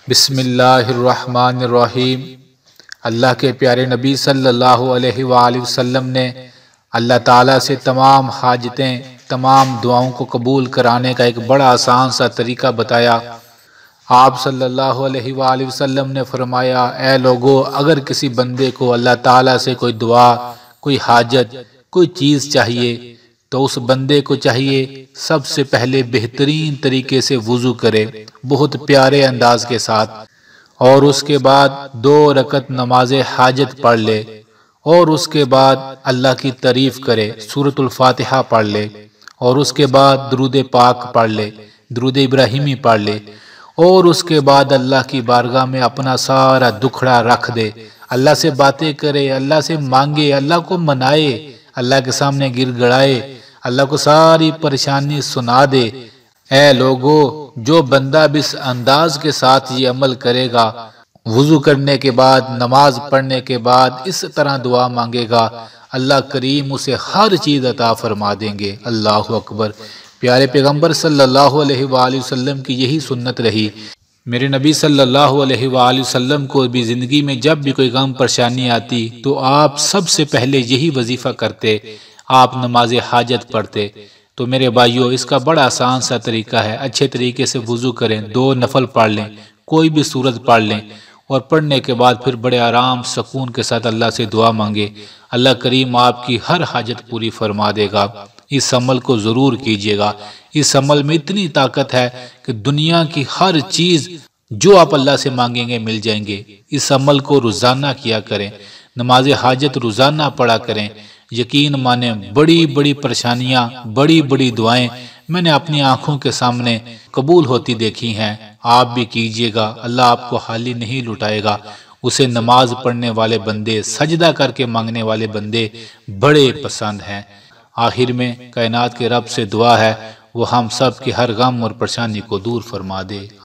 بسم اللہ الرحمن الرحیم۔ اللہ کے پیارے نبی صلی اللہ علیہ وآلہ وسلم نے اللہ تعالیٰ سے تمام حاجتیں، تمام دعاؤں کو قبول کرانے کا ایک بڑا آسان سا طریقہ بتایا۔ آپ صلی اللہ علیہ وآلہ وسلم نے فرمایا، اے لوگو، اگر کسی بندے کو اللہ تعالیٰ سے کوئی دعا، کوئی حاجت، کوئی چیز چاہیے تو اس بندے کو چاہیے سب سے پہلے بہترین طریقے سے وضو کرے، بہت پیارے انداز کے ساتھ، اور اس کے بعد 2 رکعت نماز حاجت پڑھ لے، اور اس کے بعد اللہ کی تعریف کرے، سورۃ الفاتحہ پڑھ لے، اور اس کے بعد درود پاک پڑھ لے، درود ابراہیمی پڑھ لے، اور اس کے بعد اللہ کی بارگاہ میں اپنا سارا دکھڑا رکھ دے، اللہ سے باتیں کرے، اللہ سے مانگے، اللہ کو منائے، اللہ کے سامنے گر گڑائے، اللہ کو ساری پریشانی سنا دے۔ اے لوگو، جو بندہ بھی اس انداز کے ساتھ یہ عمل کرے گا، وضو کرنے کے بعد، نماز پڑھنے کے بعد اس طرح دعا مانگے گا، اللہ کریم اسے ہر چیز عطا فرما دیں گے۔ اللہ اکبر۔ پیارے پیغمبر صلی اللہ علیہ وآلہ وسلم کی یہی سنت رہی۔ میرے نبی صلی اللہ علیہ وآلہ وسلم کو بھی زندگی میں جب بھی کوئی غم پریشانی آتی تو آپ سب سے پہلے یہی وظیفہ کرتے، آپ نماز حاجت پڑھتے۔ تو میرے بھائیو، اس کا بڑا آسان سا طریقہ ہے، اچھے طریقے سے وضو کریں، 2 نفل پڑھ لیں، کوئی بھی سورت پڑھ لیں، اور پڑھنے کے بعد پھر بڑے آرام سکون کے ساتھ اللہ سے دعا مانگے، اللہ کریم آپ کی ہر حاجت پوری فرما دے گا۔ اس عمل کو ضرور کیجیے گا۔ اس عمل میں اتنی طاقت ہے کہ دنیا کی ہر چیز جو آپ اللہ سے مانگیں گے مل جائیں گے۔ اس عمل کو روزانہ کیا کریں، نماز حاجت روزانہ پڑھا کریں۔ یقین مانیں، بڑی بڑی پریشانیاں، بڑی بڑی دعائیں میں نے اپنی آنکھوں کے سامنے قبول ہوتی دیکھی ہیں۔ آپ بھی کیجیے گا، اللہ آپ کو خالی نہیں لٹائے گا۔ اسے نماز پڑھنے والے بندے، سجدہ کر کے مانگنے والے بندے بڑے پسند ہیں۔ آخر میں کائنات کے رب سے دعا ہے وہ ہم سب کی ہر غم اور پریشانی کو دور فرما دے۔